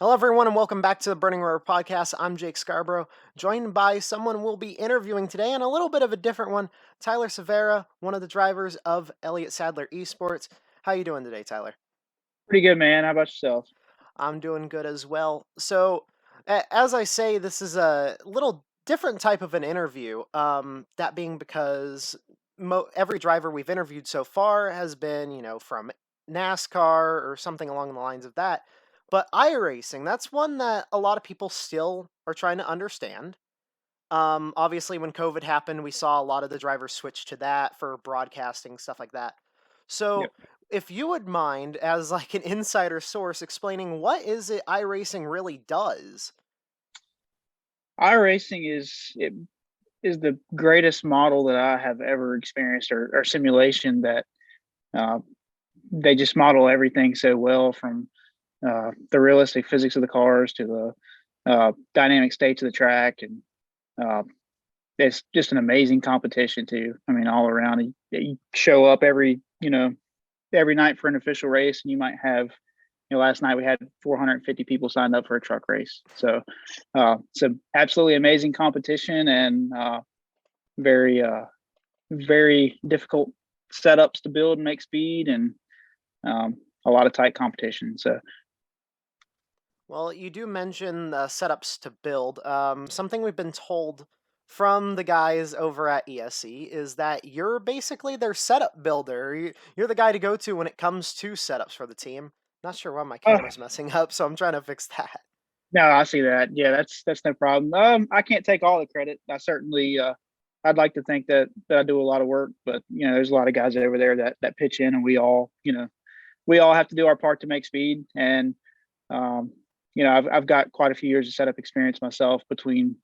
Hello, everyone, and welcome back to the Burning Roar podcast. I'm Jake Scarborough, joined by someone we'll be interviewing today, and a little bit of a different one, Tyler Severa, one of the drivers of Elliott Sadler Esports. How you doing today, Tyler? Pretty good, man. How about yourself? I'm doing good as well. So, as I say, this is a little different type of an interview. That being because every driver we've interviewed so far has been, from NASCAR or something along the lines of that. But iRacing, that's one that a lot of people still are trying to understand. Obviously, when COVID happened, we saw a lot of the drivers switch to that for broadcasting, stuff like that. Yep. So, if you would mind, as like an insider source, explaining what is it iRacing really does? iRacing is the greatest model that I have ever experienced, or simulation that uh, they just model everything so well, from the realistic physics of the cars to the dynamic states of the track, and uh, it's just an amazing competition too. I mean, all around, you show up every night for an official race, and you might have, last night we had 450 people signed up for a truck race. So it's an absolutely amazing competition, and very, very difficult setups to build and make speed, and a lot of tight competition. So Well, you do mention the setups to build. Something we've been told from the guys over at ESE is that you're basically their setup builder. You're the guy to go to when it comes to setups for the team. Not sure why my uh, camera's messing up, so I'm trying to fix that. no, I see that. Yeah, that's no problem. I can't take all the credit. I certainly, I'd like to think that I do a lot of work, but there's a lot of guys over there that pitch in, and we all have to do our part to make speed. And um, I've got quite a few years of setup experience myself. Between,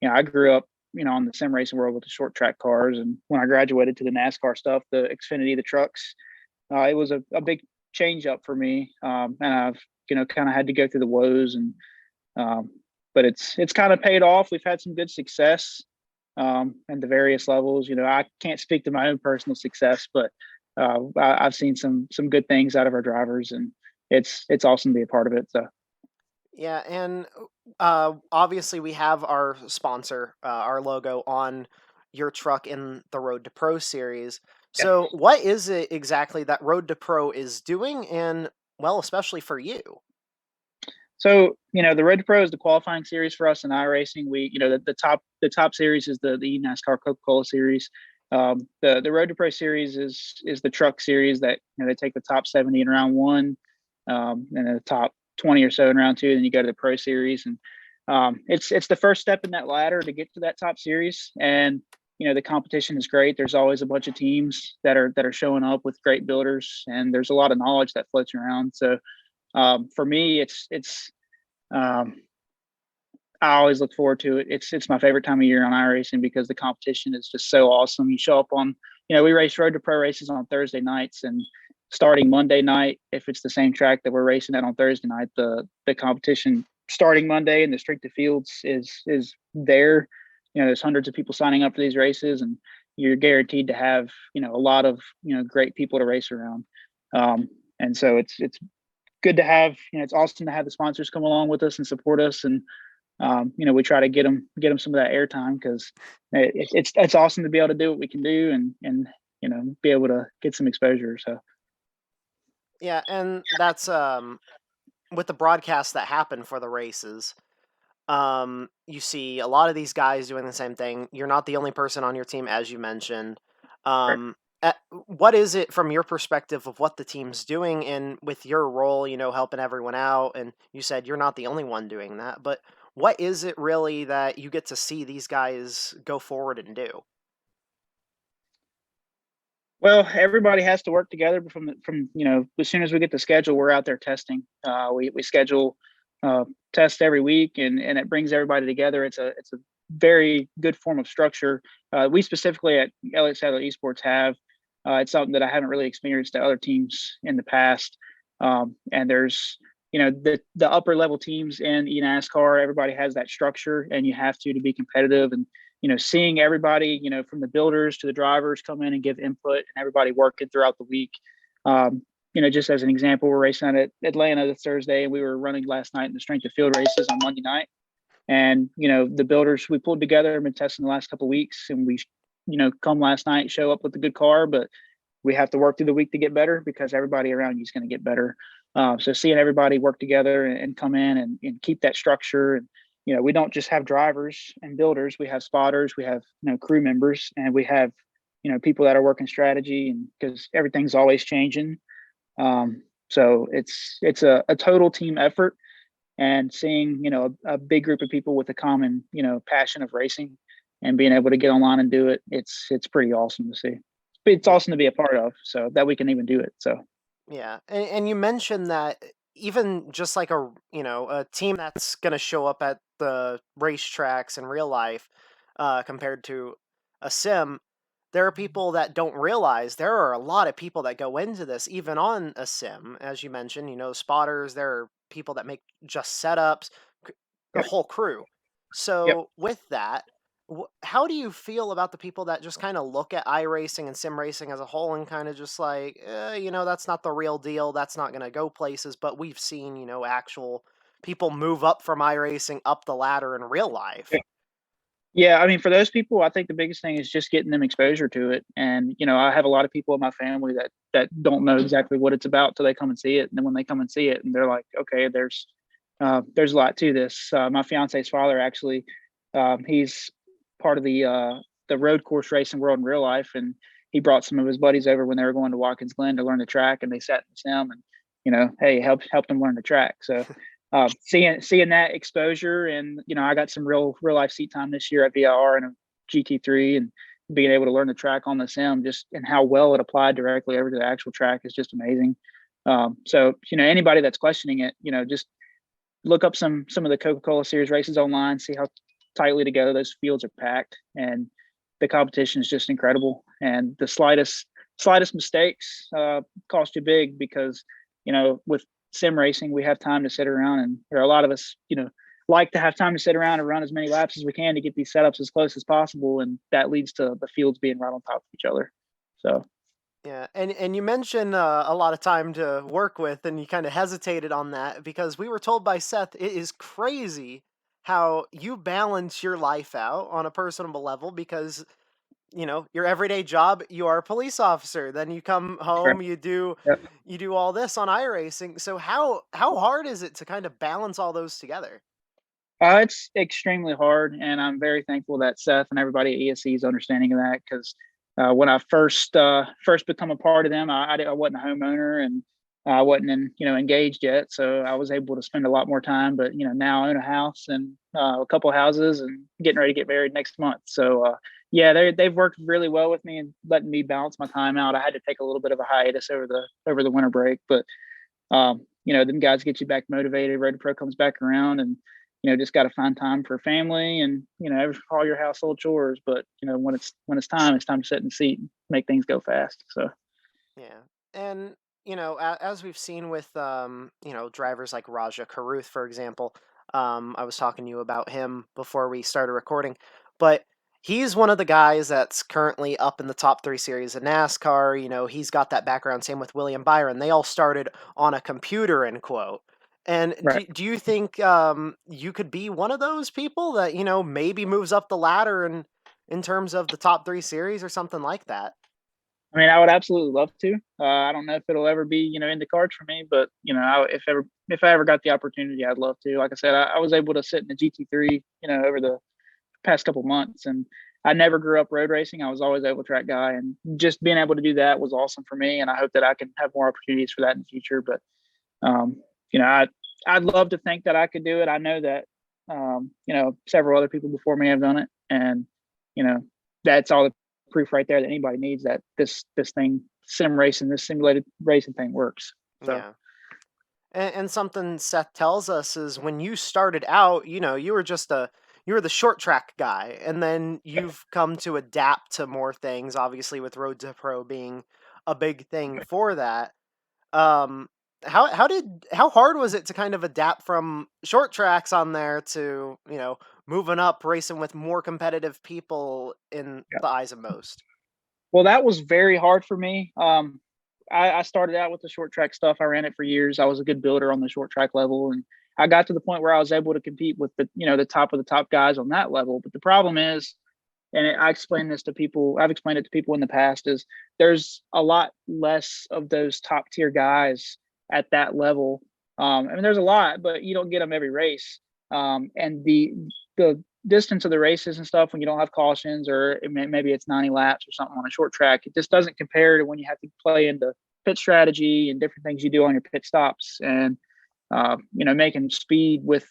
I grew up, on the sim racing world with the short track cars, and when I graduated to the NASCAR stuff, the Xfinity, the trucks, it was a big change up for me. And I've, kind of had to go through the woes, and um, but it's kind of paid off. We've had some good success and the various levels. I can't speak to my own personal success, but I've seen some good things out of our drivers, and it's awesome to be a part of it. So Yeah, and obviously we have our sponsor, our logo on your truck in the Road to Pro series. yeah. So, what is it exactly that Road to Pro is doing, and well, especially for you? So the Road to Pro is the qualifying series for us in iRacing. We, the top series is the NASCAR Coca-Cola series. The Road to Pro series is the truck series that they take the top 70 in round one, and then the top 20 or so in round two. Then you go to the Pro series, and it's the first step in that ladder to get to that top series. And the competition is great. There's always a bunch of teams that are showing up with great builders, and there's a lot of knowledge that floats around. So for me, it's um, I always look forward to it. It's my favorite time of year on iRacing because the competition is just so awesome. You show up on, we race Road to Pro races on Thursday nights, and starting Monday night, if it's the same track that we're racing at on Thursday night, the competition starting Monday and the streak to fields is there. There's hundreds of people signing up for these races, and you're guaranteed to have a lot of great people to race around. And so it's good to have. It's awesome to have the sponsors come along with us and support us, and we try to get them some of that airtime, because it's awesome to be able to do what we can do, and be able to get some exposure. So Yeah, and that's with the broadcasts that happen for the races. You see a lot of these guys doing the same thing. You're not the only person on your team, as you mentioned. right. What is it from your perspective of what the team's doing, and with your role, helping everyone out? And you said you're not the only one doing that, but what is it really that you get to see these guys go forward and do? Well, everybody has to work together from as soon as we get the schedule, we're out there testing. We schedule tests every week, and it brings everybody together. It's a very good form of structure. We specifically at Elliott Sadler Esports have. It's something that I haven't really experienced at other teams in the past. And there's the upper level teams in eNASCAR. Everybody has that structure, and you have to be competitive. And seeing everybody, from the builders to the drivers come in and give input, and everybody working throughout the week. just as an example, we're racing out at Atlanta this Thursday, and we were running last night in the strength of field races on Monday night. And the builders we pulled together and been testing the last couple of weeks, and we, come last night, show up with a good car, but we have to work through the week to get better because everybody around you is going to get better. So seeing everybody work together and come in and keep that structure, and we don't just have drivers and builders, we have spotters, we have crew members, and we have people that are working strategy, and because everything's always changing. So it's a total team effort, and seeing a big group of people with a common passion of racing and being able to get online and do it, it's pretty awesome to see. It's Yeah. awesome to be a part of, so that we can even do it. So Yeah, and you mentioned that even just like a team that's gonna show up at the racetracks in real life, compared to a sim, there are people that don't realize there are a lot of people that go into this, even on a sim, as you mentioned. Spotters. There are people that make just setups, a yep, whole crew. yep. So with that, how do you feel about the people that just kind of look at iRacing and sim racing as a whole and kind of just like, that's not the real deal. That's not going to go places. But we've seen, actual people move up from iRacing up the ladder in real life. Yeah, I mean, for those people, I think the biggest thing is just getting them exposure to it. And I have a lot of people in my family that don't know exactly what it's about till they come and see it. And then when they come and see it, and they're like, okay, there's a lot to this. My fiance's father actually, he's part of the road course racing world in real life, and he brought some of his buddies over when they were going to Watkins Glen to learn the track, and they sat in the sim and hey, helped them learn the track. So seeing that exposure, and I got some real life seat time this year at VIR and a GT3, and being able to learn the track on the sim, just and how well it applied directly over to the actual track is just amazing. So anybody that's questioning it, just look up some of the Coca-Cola Series races online, see how tightly together those fields are packed, and the competition is just incredible. And the slightest mistakes cost you big, because with sim racing we have time to sit around, and there are a lot of us like to have time to sit around and run as many laps as we can to get these setups as close as possible, and that leads to the fields being right on top of each other. So Yeah, and you mentioned a lot of time to work with, and you kind of hesitated on that because we were told by Seth it is crazy how you balance your life out on a personable level because your everyday job, you are a police officer, then you come right. home, Yep. you do all this on iRacing. So how hard is it to kind of balance all those together? It's extremely hard, and I'm very thankful that Seth and everybody at ESC is understanding of that, because when I first become a part of them, I wasn't a homeowner, and I wasn't engaged yet, so I was able to spend a lot more time. But now I own a house and a couple of houses, and getting ready to get married next month. So yeah, they've worked really well with me and letting me balance my time out. I had to take a little bit of a hiatus over the winter break, but them guys get you back motivated. Road to Pro comes back around, and just got to find time for family and all your household chores. But when it's time to sit in the seat and make things go fast. So Yeah. And, as we've seen with, drivers like Raja Karuth, for example, I was talking to you about him before we started recording, but he's one of the guys that's currently up in the top 3 series of NASCAR. He's got that background. Same with William Byron. They all started on a computer, end quote. And right. do you think you could be one of those people that, maybe moves up the ladder in terms of the top 3 series or something like that? I mean, I would absolutely love to. I don't know if it'll ever be, in the cards for me, but if I ever got the opportunity, I'd love to. Like I said, I was able to sit in the GT3, over the past couple months, and I never grew up road racing. I was always able track guy, and just being able to do that was awesome for me. And I hope that I can have more opportunities for that in the future. But um, I'd love to think that I could do it. I know that several other people before me have done it, and you know that's all the proof right there that anybody needs, that this thing, sim racing, this simulated racing thing works. So Yeah. And something Seth tells us is when you started out, you were the short track guy, and then you've come to adapt to more things, obviously with Road to Pro being a big thing for that. Um, how hard was it to kind of adapt from short tracks on there to, moving up, racing with more competitive people in yeah. the eyes of most? Well, that was very hard for me. I started out with the short track stuff. I ran it for years. I was a good builder on the short track level, and I got to the point where I was able to compete with the top of the top guys on that level. But the problem is, and I explain this to people, I've explained it to people in the past, is there's a lot less of those top tier guys at that level. I mean, there's a lot, but you don't get them every race. And the distance of the races and stuff when you don't have cautions, or maybe it's 90 laps or something on a short track, it just doesn't compare to when you have to play into pit strategy and different things you do on your pit stops, and making speed with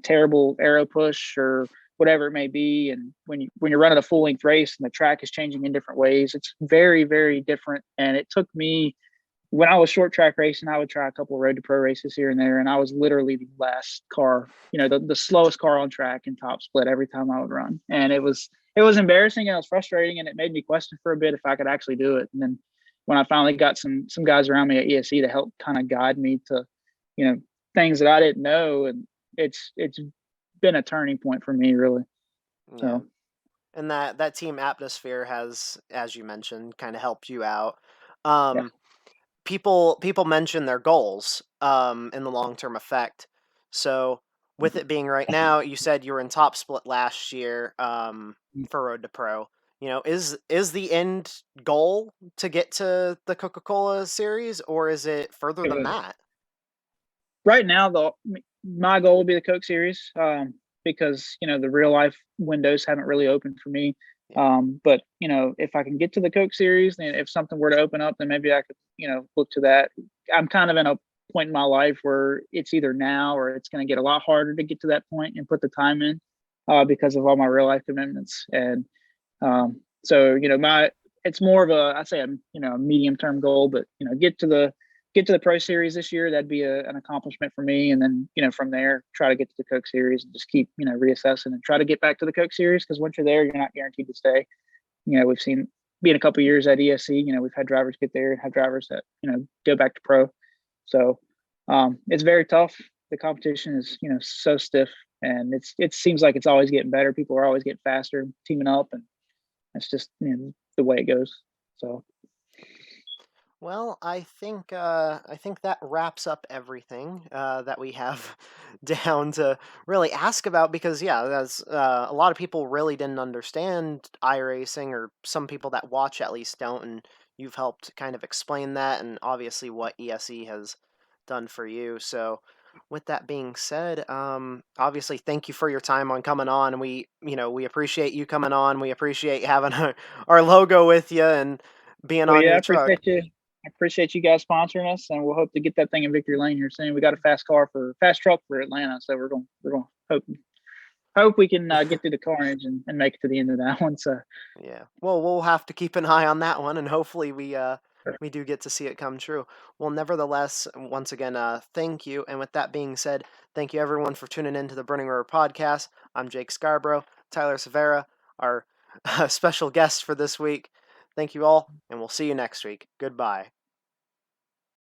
terrible aero push or whatever it may be. And when you're running a full length race and the track is changing in different ways, it's very, very different. And it took me, when I was short track racing, I would try a couple of road to pro races here and there, and I was literally the last car, the slowest car on track in top split every time I would run. And it was embarrassing, and it was frustrating, and it made me question for a bit if I could actually do it. And then when I finally got some guys around me at ESE to help kind of guide me to, things that I didn't know, and it's been a turning point for me, really. Yeah. So And that team atmosphere has, as you mentioned, kind of helped you out. yeah. Um, people mention their goals in the long term effect. So with it being right now, you said you were in top split last year for Road to Pro. Is the end goal to get to the Coca-Cola series, or is it further than that? Right now, my goal would be the Coke Series, because the real life windows haven't really opened for me. Yeah. But if I can get to the Coke Series, then if something were to open up, then maybe I could look to that. I'm kind of in a point in my life where it's either now or it's going to get a lot harder to get to that point and put the time in, because of all my real life commitments. And so my it's more of a, I say a medium term goal, but get to the pro series this year. That'd be an accomplishment for me. And then from there, try to get to the Coke Series and just keep reassessing and try to get back to the Coke Series, because once you're there, you're not guaranteed to stay. We've seen, being a couple of years at ESC, we've had drivers get there and have drivers that go back to pro. So it's very tough. The competition is so stiff, and it seems like it's always getting better. People are always getting faster, teaming up, and that's just the way it goes. So Well, I think that wraps up everything that we have down to really ask about, because yeah, that's a lot of people really didn't understand iRacing, or some people that watch at least don't, and you've helped kind of explain that, and obviously what ESE has done for you. So, with that being said, obviously thank you for your time on coming on, and we appreciate you coming on. We appreciate having our logo with you and being well, on yeah, I your truck. appreciate you. I appreciate you guys sponsoring us, and we'll hope to get that thing in victory lane here soon. We got a fast truck for Atlanta, so we're going to hope we can get through the carnage and make it to the end of that one. So Yeah. Well, we'll have to keep an eye on that one, and hopefully we do get to see it come true. Well, nevertheless, once again, thank you. And with that being said, thank you everyone for tuning in to the Burning River podcast. I'm Jake Scarborough, Tyler Severa, our special guest for this week. Thank you all, and we'll see you next week. Goodbye.